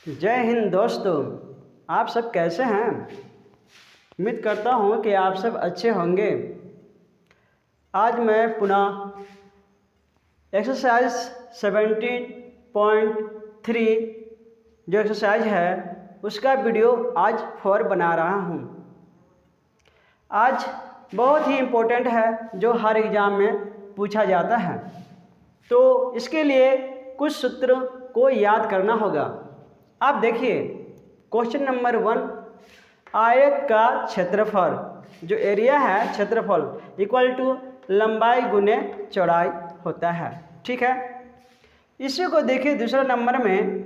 जय हिंद दोस्तों। आप सब कैसे हैं? उम्मीद करता हूँ कि आप सब अच्छे होंगे। आज मैं पुनः एक्सरसाइज 17.3 जो एक्सरसाइज है उसका वीडियो आज 4 बना रहा हूँ। आज बहुत ही इम्पोर्टेंट है जो हर एग्ज़ाम में पूछा जाता है, तो इसके लिए कुछ सूत्र को याद करना होगा। आप देखिए क्वेश्चन नंबर 1, आयत का क्षेत्रफल जो एरिया है क्षेत्रफल इक्वल टू लंबाई गुने चौड़ाई होता है। ठीक है, इसी को देखिए दूसरे नंबर में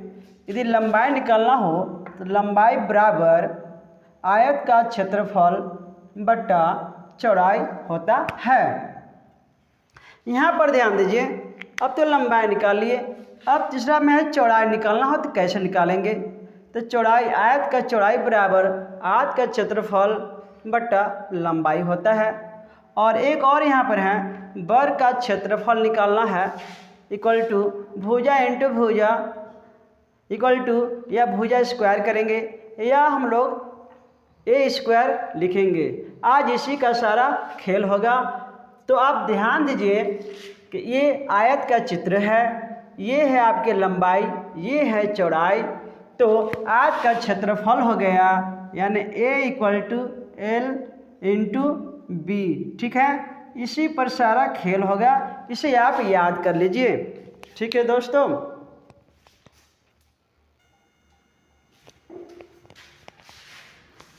यदि लंबाई निकालना हो तो लंबाई बराबर आयत का क्षेत्रफल बटा चौड़ाई होता है। यहाँ पर ध्यान दीजिए, अब तो लंबाई निकाल लिए, अब तीसरा में है चौड़ाई निकालना हो तो कैसे निकालेंगे। तो चौड़ाई आयत का चौड़ाई बराबर आयत का क्षेत्रफल बटा लंबाई होता है। और एक और यहाँ पर है वर्ग का क्षेत्रफल निकालना है इक्वल टू भुजा इंटू भुजा इक्वल टू या भुजा स्क्वायर करेंगे या हम लोग ए स्क्वायर लिखेंगे। आज इसी का सारा खेल होगा। तो आप ध्यान दीजिए कि ये आयत का चित्र है, ये है आपके लंबाई, ये है चौड़ाई। तो आयत का क्षेत्रफल हो गया यानी A equal to L into B. ठीक है, इसी पर सारा खेल होगा, इसे आप याद कर लीजिए। ठीक है दोस्तों,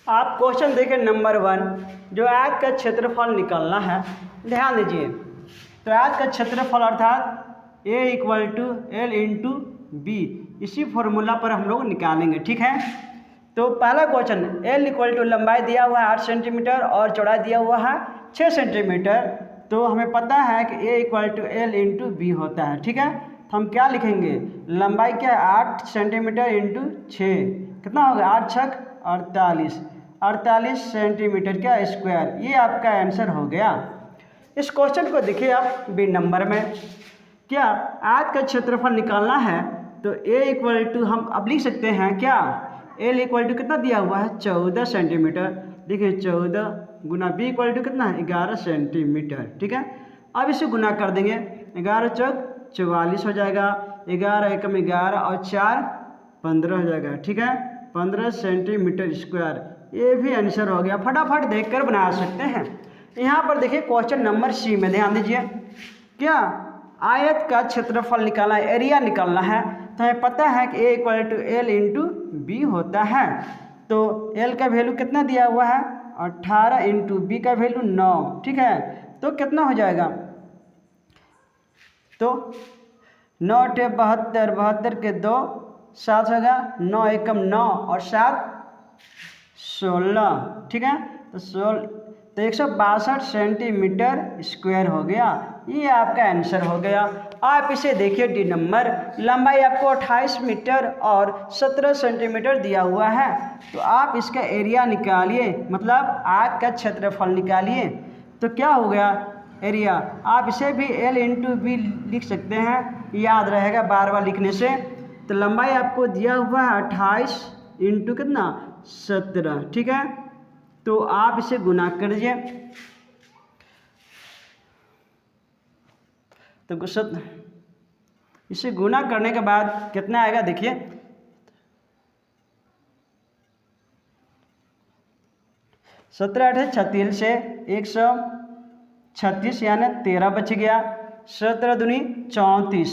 आप क्वेश्चन देखें नंबर 1 जो आयत का क्षेत्रफल निकालना है। ध्यान दीजिए, तो आयत का क्षेत्रफल अर्थात A equal to L into B, इसी फॉर्मूला पर हम लोग निकालेंगे। ठीक है, तो पहला क्वेश्चन एल इक्वल टू लंबाई दिया हुआ है 8 सेंटीमीटर और चौड़ाई दिया हुआ है 6 सेंटीमीटर। तो हमें पता है कि A equal to L into B होता है। ठीक है, तो हम क्या लिखेंगे, लंबाई क्या है 8 सेंटीमीटर इंटू 6, कितना होगा 8 छक 48 सेंटीमीटर क्या स्क्वायर। ये आपका आंसर हो गया। इस क्वेश्चन को देखिए आप बी नंबर में, क्या आयत का क्षेत्रफल निकालना है तो ए इक्वल टू हम अब लिख सकते हैं क्या, एल इक्वल टू कितना दिया हुआ है 14 सेंटीमीटर। देखिए 14 गुना बी इक्वल टू कितना है 11 सेंटीमीटर। ठीक है, अब इसे गुना कर देंगे, 11 चौक 44 हो जाएगा, 11 एकम 11 और 4 15 हो जाएगा। ठीक है, 15 सेंटीमीटर स्क्वायर, ये भी आंसर हो गया। फटाफट देखकर बना सकते हैं। यहाँ पर देखिए क्वेश्चन नंबर सी में ध्यान दीजिए, क्या आयत का क्षेत्रफल निकालना है, एरिया निकालना है। तो हमें पता है कि A equal to L into B होता है। तो एल का वैल्यू कितना दिया हुआ है 18 इंटू बी का वैल्यू 9। ठीक है, तो कितना हो जाएगा, तो 9 टे 72, 72 के 2 7 होगा, 9 एकम 9 और 7 16। ठीक है, तो 162 सेंटीमीटर स्क्वायर हो गया। ये आपका आंसर हो गया। आप इसे देखिए डी नंबर, लंबाई आपको 28 मीटर और 17 सेंटीमीटर दिया हुआ है। तो आप इसका एरिया निकालिए, मतलब आयत का क्षेत्रफल निकालिए। तो क्या हो गया एरिया, आप इसे भी एल इंटू बी लिख सकते हैं, याद रहेगा बार बार लिखने से। तो लंबाई आपको दिया हुआ है 28 इंटू कितना 17। ठीक है, तो आप इसे गुना कर दीजिए, तो इसे गुना करने के बाद कितना आएगा देखिए, 17 8 36 से 136 यानी 13 बच गया। 17 दूनी 34,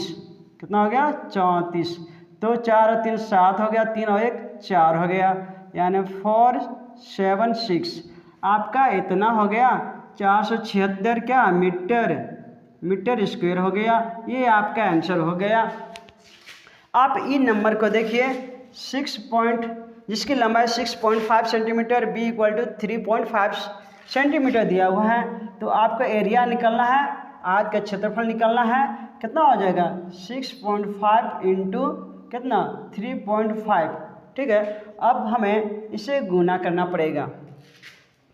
कितना हो गया 34। तो 4 और 3 7 हो गया, 3 और 1 4 हो गया, यानी 476 आपका इतना हो गया 476 क्या मीटर स्क्वायर हो गया। ये आपका आंसर हो गया। आप इन नंबर को देखिए, जिसकी लंबाई 6.5 centimetre, B equal to 3.5 centimetre दिया हुआ है। तो आपका एरिया निकालना है, आयत का क्षेत्रफल निकालना है, कितना हो जाएगा 6.5 इंटू कितना 3.5। ठीक है, अब हमें इसे गुना करना पड़ेगा,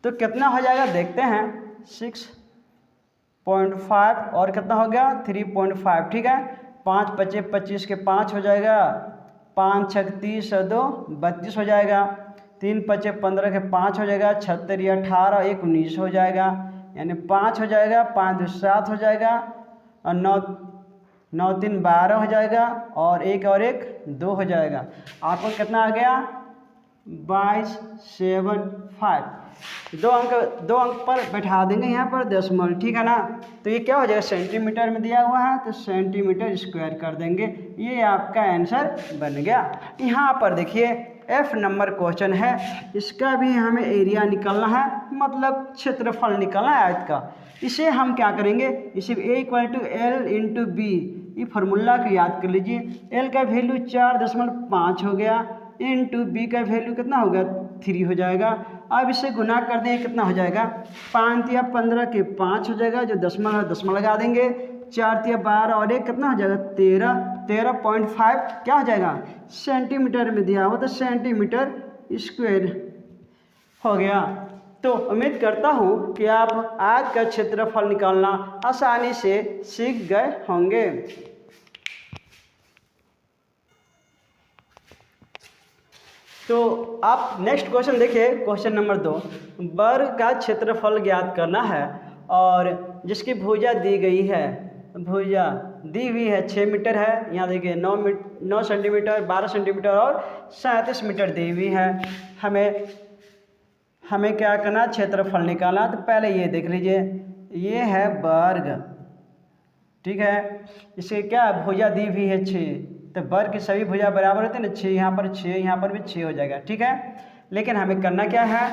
तो कितना हो जाएगा देखते हैं, 6.5 और कितना हो गया 3.5। ठीक है, 5 बचे 25 के 5 हो जाएगा 5 छक 30 और 2 32 हो जाएगा। 3 पचे 15 के 5 हो जाएगा। 76 18 1 19 हो जाएगा, यानी 5 हो जाएगा। 5 2 7 हो जाएगा और 9 9 3 12 हो जाएगा और 1 और 1 2 हो जाएगा। आपको कितना आ गया? 22 7 5। दो अंक पर बैठा देंगे यहाँ पर दशमलव, ठीक है ना। तो ये क्या हो जाएगा? सेंटीमीटर में दिया हुआ है तो सेंटीमीटर स्क्वायर कर देंगे। ये आपका आंसर बन गया। यहाँ पर देखिए F नंबर क्वेश्चन है, इसका भी हमें एरिया निकालना है, मतलब क्षेत्रफल निकालना है आयत का। इसे हम क्या करेंगे? इसे A = L × B, ये फार्मूला को याद कर लीजिए। L का वैल्यू 4.5 हो गया, इंटू B का वैल्यू कितना हो गया? 3 हो जाएगा। अब इसे गुना कर दें, कितना हो जाएगा? 5 या 15 के 5 हो जाएगा, जो दशमलव लगा देंगे। 4 या 12 और 1 कितना हो जाएगा? 13.5 क्या हो जाएगा? सेंटीमीटर में दिया हुआ तो सेंटीमीटर स्क्वायर हो गया। तो उम्मीद करता हूँ कि आप आज का क्षेत्रफल निकालना आसानी से सीख गए होंगे। तो आप नेक्स्ट क्वेश्चन देखिए, क्वेश्चन नंबर 2। वर्ग का क्षेत्रफल ज्ञात करना है और जिसकी भुजा दी गई है, भुजा दी हुई है 6 मीटर है। यहाँ देखिए 9 सेंटीमीटर, 12 सेंटीमीटर और 37 मीटर दी हुई है। हमें क्या करना? क्षेत्रफल निकालना। तो पहले ये देख लीजिए, ये है वर्ग, ठीक है। इसे क्या भुजा दी हुई है 6, तो वर्ग की सभी भुजा बराबर होते हैं ना। 6 यहाँ पर 6, यहाँ पर भी 6 हो जाएगा, ठीक है। लेकिन हमें करना क्या है?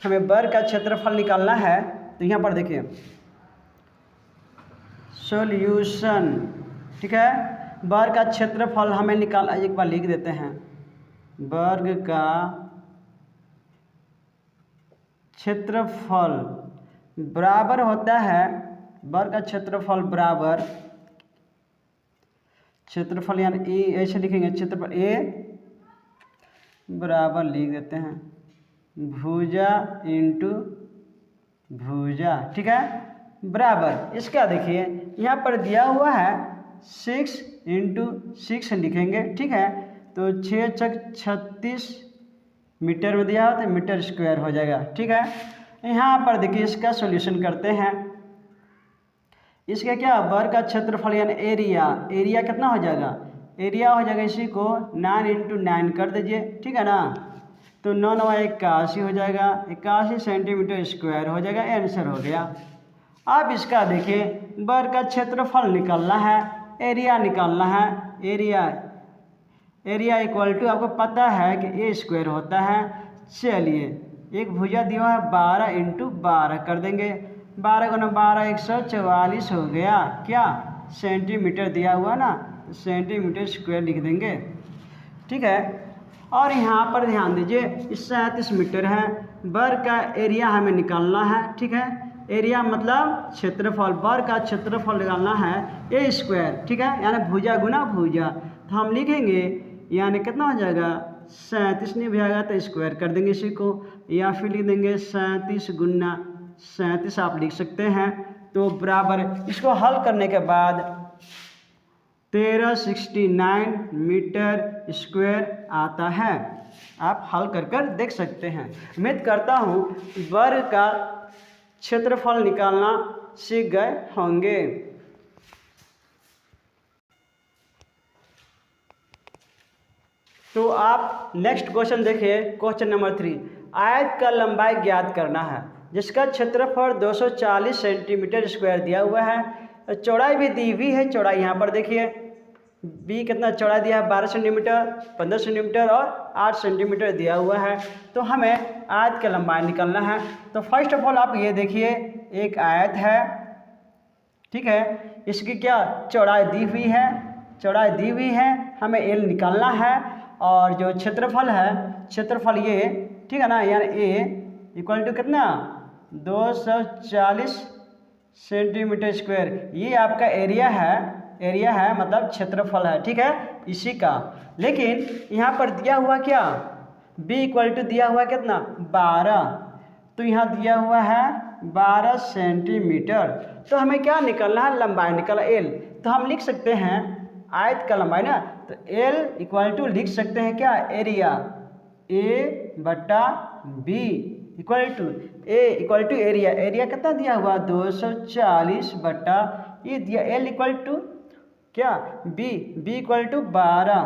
हमें वर्ग का क्षेत्रफल निकालना है। तो यहाँ पर देखिए सॉल्यूशन, ठीक है। वर्ग का क्षेत्रफल हमें निकालना, एक बार लिख देते हैं। वर्ग का क्षेत्रफल बराबर होता है, वर्ग का क्षेत्रफल बराबर, क्षेत्रफल यानी ए ऐसे लिखेंगे, क्षेत्रफल ए बराबर लिख देते हैं भुजा इंटू भुजा, ठीक है, बराबर। इसका देखिए यहाँ पर दिया हुआ है 6 × 6 लिखेंगे, ठीक है। तो 6 छक 36 मीटर में दिया हो तो मीटर स्क्वायर हो जाएगा, ठीक है। यहाँ पर देखिए इसका सॉल्यूशन करते हैं। इसका क्या? वर्ग का क्षेत्रफल यानी एरिया, एरिया कितना हो जाएगा? एरिया हो जाएगा, इसी को 9 × 9 कर दीजिए, ठीक है ना। तो 9 9 81 हो जाएगा, 81 सेंटीमीटर स्क्वायर हो जाएगा, आंसर हो गया। अब इसका देखिए वर्ग का क्षेत्रफल निकालना है, एरिया निकालना है। एरिया इक्वल टू, आपको पता है कि ए स्क्वायर होता है। चलिए एक भुजा दिया है 12 × 12 कर देंगे। 12 × 12 144 हो गया, क्या? सेंटीमीटर दिया हुआ ना, सेंटीमीटर स्क्वायर लिख देंगे, ठीक है। और यहाँ पर ध्यान दीजिए 37 मीटर है। वर्ग का एरिया हमें निकालना है, ठीक है। एरिया मतलब क्षेत्रफल, वर्ग का क्षेत्रफल निकालना है ए स्क्वायर, ठीक है, यानी भुजा गुना भुजा। तो हम लिखेंगे यानी कितना हो जाएगा? 37 नहीं जाएगा तो स्क्वायर कर देंगे इसी को, या फिर लिख देंगे 37 × 37 आप लिख सकते हैं। तो बराबर, इसको हल करने के बाद 1369 मीटर स्क्वायर आता है। आप हल कर देख सकते हैं। उम्मीद करता हूँ वर्ग का क्षेत्रफल निकालना सीख गए होंगे। तो आप नेक्स्ट क्वेश्चन देखिए, क्वेश्चन नंबर 3। आयत का लंबाई ज्ञात करना है, जिसका क्षेत्रफल 240 सेंटीमीटर स्क्वायर दिया हुआ है। चौड़ाई भी दी हुई है। चौड़ाई यहाँ पर देखिए बी कितना चौड़ाई दिया है? 12 सेंटीमीटर, 15 सेंटीमीटर और 8 सेंटीमीटर दिया हुआ है। तो हमें आयत का लंबाई निकालना है। तो फर्स्ट ऑफ ऑल आप ये देखिए, एक आयत है, ठीक है। इसकी क्या चौड़ाई दी हुई है? चौड़ाई दी हुई है, हमें एल निकालना है। और जो क्षेत्रफल है, क्षेत्रफल ये, ठीक है ना, यानी ए इक्वल टू कितना? 240 सेंटीमीटर स्क्वायर। ये आपका एरिया है, एरिया है मतलब क्षेत्रफल है, ठीक है, इसी का। लेकिन यहाँ पर दिया हुआ क्या? b इक्वल टू दिया हुआ कितना? 12। तो यहाँ दिया हुआ है 12 सेंटीमीटर। तो हमें क्या निकालना है? लंबाई निकालना, एल। तो हम लिख सकते हैं आयत का लंबाई ना, तो L इक्वल टू लिख सकते हैं क्या, एरिया A बटा B equal to area. Area कितना दिया हुआ 240 बटा ये दिया L इक्वल टू क्या B इक्वल टू 12,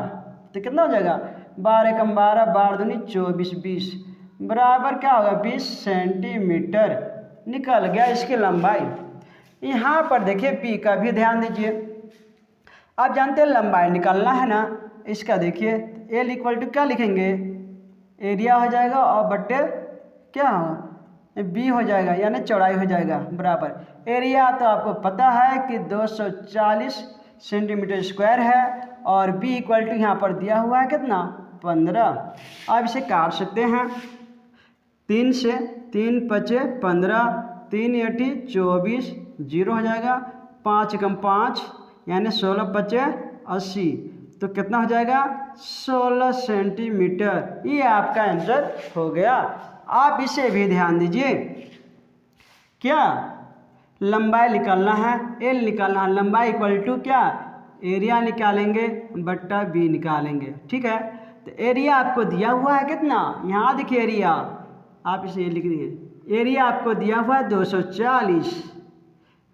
तो कितना हो जाएगा 12 कम 12 12 दूनी 24 20 बराबर क्या होगा 20 सेंटीमीटर निकल गया इसकी लंबाई। यहाँ पर देखिए P का भी ध्यान दीजिए। आप जानते हैं लंबाई निकालना है ना, इसका देखिए L इक्वल टू क्या लिखेंगे, एरिया हो जाएगा और बट्टे क्या हो B हो जाएगा, यानी चौड़ाई हो जाएगा बराबर। एरिया तो आपको पता है कि 240 सेंटीमीटर स्क्वायर है और B इक्वल टू यहाँ पर दिया हुआ है कितना 15। अब इसे काट सकते हैं 3 से, 3 पचे 15, 3 अठी 24, 0 हो जाएगा, 5 कम 5 यानी 16 पचे 80, तो कितना हो जाएगा 16 सेंटीमीटर। ये आपका आंसर हो गया। आप इसे भी ध्यान दीजिए, क्या लंबाई निकालना है, L निकालना है, लंबाई इक्वल टू क्या एरिया निकालेंगे बट्टा B निकालेंगे, ठीक है। तो एरिया आपको दिया हुआ है कितना, यहाँ देखिए एरिया, आप इसे लिख देंगे, एरिया आपको दिया हुआ है 240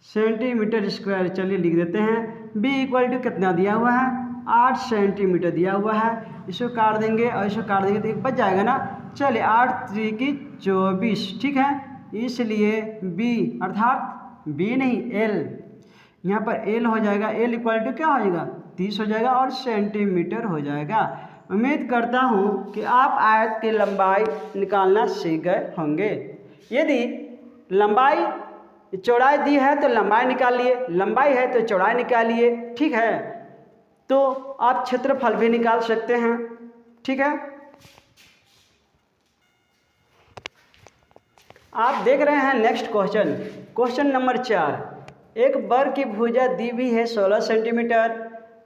सेंटीमीटर स्क्वायर, चलिए लिख देते हैं। B इक्वल टू कितना दिया हुआ है 8 सेंटीमीटर दिया हुआ है, इसको काट देंगे और इसको काट देंगे तो बच जाएगा ना, चलिए 8 3 की 24, ठीक है। इसलिए B अर्थात B नहीं L, यहाँ पर L हो जाएगा, L इक्वल टू क्या हो जाएगा 30 हो जाएगा और सेंटीमीटर हो जाएगा। उम्मीद करता हूँ कि आप आयत की लंबाई निकालना सीख गए होंगे। यदि लंबाई चौड़ाई दी है तो लंबाई निकाल लिए, लंबाई है तो चौड़ाई निकालिए, ठीक है। तो आप क्षेत्रफल भी निकाल सकते हैं, ठीक है। आप देख रहे हैं नेक्स्ट क्वेश्चन नंबर 4। एक वर्ग की भुजा दी हुई है 16 सेंटीमीटर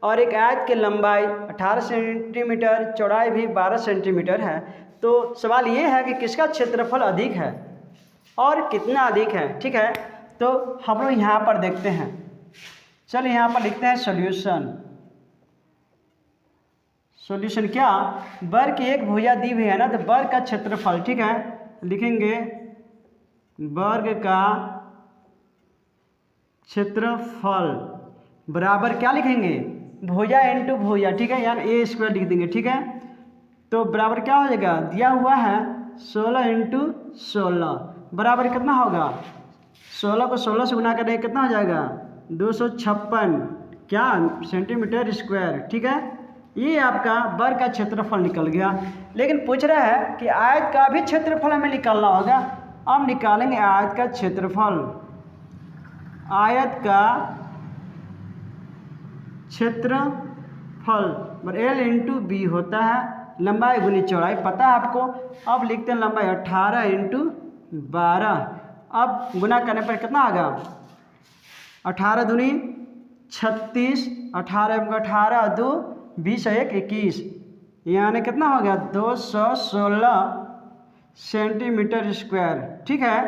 और एक आयत की लंबाई 18 सेंटीमीटर, चौड़ाई भी 12 सेंटीमीटर है। तो सवाल ये है कि किसका क्षेत्रफल अधिक है और कितना अधिक है, ठीक है। तो हम लोग यहाँ पर देखते हैं, चलिए यहाँ पर लिखते हैं सॉल्यूशन क्या, वर्ग की एक भुजा दी हुई है ना, तो वर्ग का क्षेत्रफल, ठीक है, लिखेंगे वर्ग का क्षेत्रफल बराबर क्या लिखेंगे भुजा इंटू भुजा, ठीक है, यानी ए स्क्वायर लिख देंगे, ठीक है। तो बराबर क्या हो जाएगा, दिया हुआ है 16 इंटू 16 बराबर कितना होगा, 16 को 16 से गुना करेंगे कितना हो जाएगा 256 क्या सेंटीमीटर स्क्वायर, ठीक है। ये आपका वर्ग का क्षेत्रफल निकल गया। लेकिन पूछ रहा है कि आयत का भी क्षेत्रफल हमें निकालना होगा। अब निकालेंगे आयत का क्षेत्रफल। आयत का क्षेत्रफल L इंटू B होता है, लंबाई गुनी चौड़ाई पता है आपको। अब लिखते हैं लंबाई 18 इंटू 12, अब गुना करने पर कितना आ गया 18 दूनी 36, 18 18 2 20 1 21, यानी कितना हो गया 216 सेंटीमीटर स्क्वायर, ठीक है।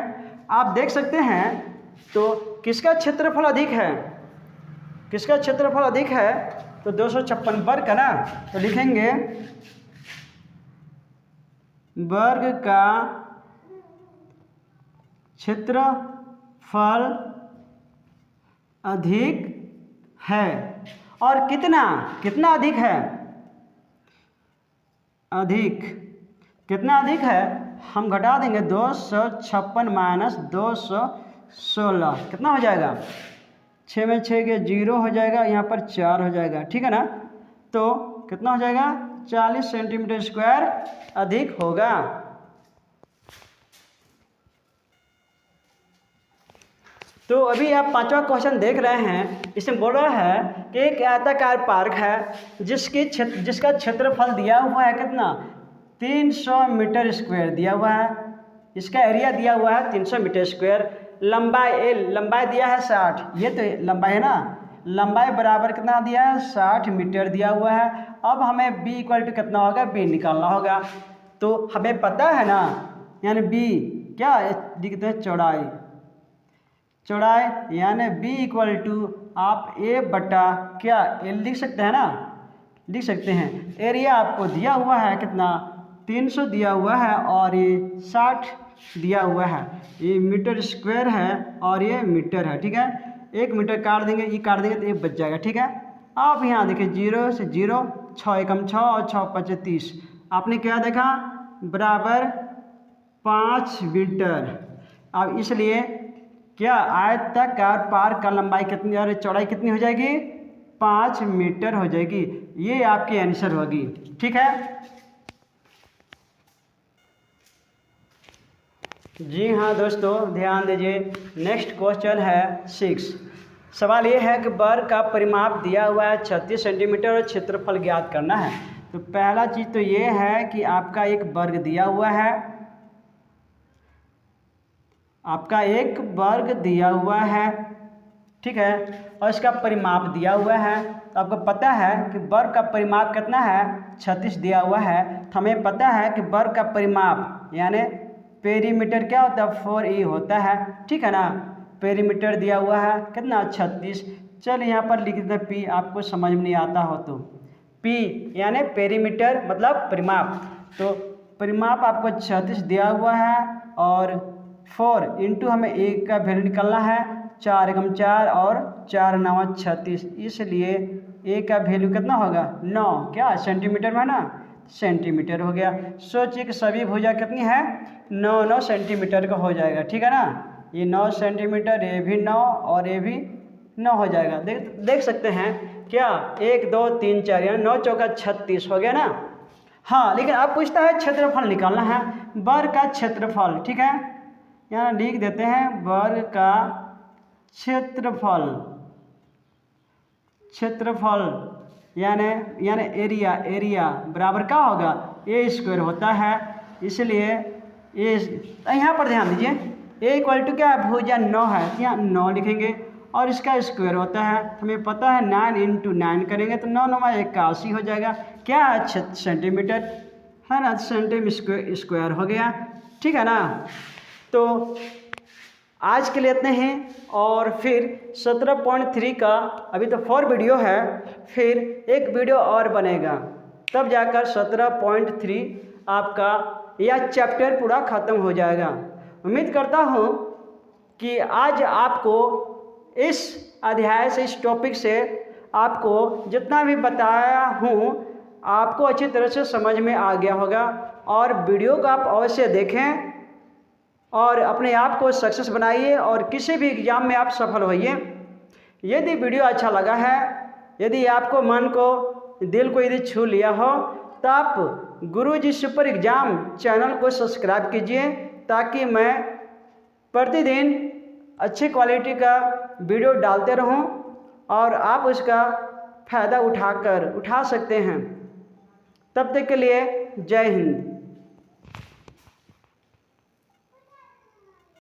आप देख सकते हैं तो किसका क्षेत्रफल अधिक है, किसका क्षेत्रफल अधिक है, तो 256 वर्ग का ना, तो लिखेंगे वर्ग का क्षेत्रफल अधिक है। और कितना कितना अधिक है, अधिक कितना अधिक है, हम घटा देंगे 256 माइनस 216 कितना हो जाएगा 6 में 6 के 0 हो जाएगा, यहाँ पर 4 हो जाएगा, ठीक है ना। तो कितना हो जाएगा 40 सेंटीमीटर स्क्वायर अधिक होगा। तो अभी आप 5वां क्वेश्चन देख रहे हैं, इसमें बोल रहा है कि एक आयताकार पार्क है जिसका क्षेत्रफल दिया हुआ है कितना 300 मीटर स्क्वायर दिया हुआ है, इसका एरिया दिया हुआ है 300 मीटर स्क्वायर, लंबाई L लंबाई दिया है 60, ये तो लंबाई है ना, लंबाई बराबर कितना दिया है 60 मीटर दिया हुआ है। अब हमें B इक्वल टू कितना होगा B निकालना होगा। तो हमें पता है ना, यानी B क्या लिखते हैं चौड़ाई, चौड़ाई यानी B इक्वल टू आप ए बटा क्या एल लिख सकते हैं ना, लिख सकते हैं। एरिया आपको दिया हुआ है कितना, 300 दिया हुआ है और ये 60 दिया हुआ है। ये मीटर स्क्वायर है और ये मीटर है, ठीक है। 1 मीटर काट देंगे, ये काट देंगे तो ये बच जाएगा, ठीक है। आप यहाँ देखिए 0 से 0, 6 एकम 6 और 6 पचे 30। आपने क्या देखा, बराबर 5 मीटर। अब इसलिए क्या आयताकार पार का लंबाई कितनी और चौड़ाई कितनी हो जाएगी, 5 मीटर हो जाएगी। ये आपकी आंसर होगी, ठीक है। जी हाँ दोस्तों, ध्यान दीजिए। नेक्स्ट क्वेश्चन है 6। सवाल ये है कि वर्ग का परिमाप दिया हुआ है 36 सेंटीमीटर और क्षेत्रफल ज्ञात करना है। तो पहला चीज़ तो ये है कि आपका एक वर्ग दिया हुआ है, आपका एक वर्ग दिया हुआ है, ठीक है, और इसका परिमाप दिया हुआ है। तो आपको पता है कि वर्ग का परिमाप कितना है, 36 दिया हुआ है। तो हमें पता है कि वर्ग का परिमाप यानी पेरीमीटर क्या होता है, 4e होता है, ठीक है ना। पेरीमीटर दिया हुआ है कितना, 36। चल यहाँ पर लिख देते p, आपको समझ में नहीं आता हो तो p यानी पेरीमीटर मतलब परिमाप। तो परिमाप आपको 36 दिया हुआ है और 4 इंटू हमें एक का वैल्यू निकालना है, 4 एकम 4 और 4 9 36। इसलिए ए का वैल्यू कितना होगा, 9, क्या सेंटीमीटर में ना, सेंटीमीटर हो गया। सोचिए कि सभी भुजा कितनी है, 9 सेंटीमीटर का हो जाएगा, ठीक है ना। ये 9 सेंटीमीटर, ये भी 9 और ये भी 9 हो जाएगा। देख सकते हैं क्या, 1 2 3 4 यानी 9 चौका 36 हो गया ना। हाँ, लेकिन अब पूछता है क्षेत्रफल निकालना है, वर्ग का क्षेत्रफल, ठीक है। यहाँ लिख देते हैं वर्ग का क्षेत्रफल, क्षेत्रफल यानी एरिया बराबर क्या होगा, ए स्क्वायर होता है। इसलिए ए, यहाँ पर ध्यान दीजिए, ए इक्वल टू क्या है, भुजा 9 है, यहाँ 9 लिखेंगे और इसका स्क्वायर होता है। हमें पता है 9 इंटू 9 करेंगे तो 9 9 81 हो जाएगा, क्या है, सेंटीमीटर है ना, सेंटीमीटर स्क्वायर हो गया, ठीक है ना। तो आज के लिए इतने ही, और फिर 17.3 का अभी तो 4 वीडियो है, फिर एक वीडियो और बनेगा, तब जाकर 17.3 आपका यह चैप्टर पूरा ख़त्म हो जाएगा। उम्मीद करता हूँ कि आज आपको इस अध्याय से, इस टॉपिक से आपको जितना भी बताया हूँ आपको अच्छी तरह से समझ में आ गया होगा। और वीडियो को आप अवश्य देखें और अपने आप को सक्सेस बनाइए और किसी भी एग्ज़ाम में आप सफल होइए। यदि वीडियो अच्छा लगा है, यदि आपको मन को, दिल को यदि छू लिया हो, तो आप गुरुजी सुपर एग्ज़ाम चैनल को सब्सक्राइब कीजिए, ताकि मैं प्रतिदिन अच्छी क्वालिटी का वीडियो डालते रहूं और आप उसका फ़ायदा उठा सकते हैं। तब तक के लिए जय हिंद।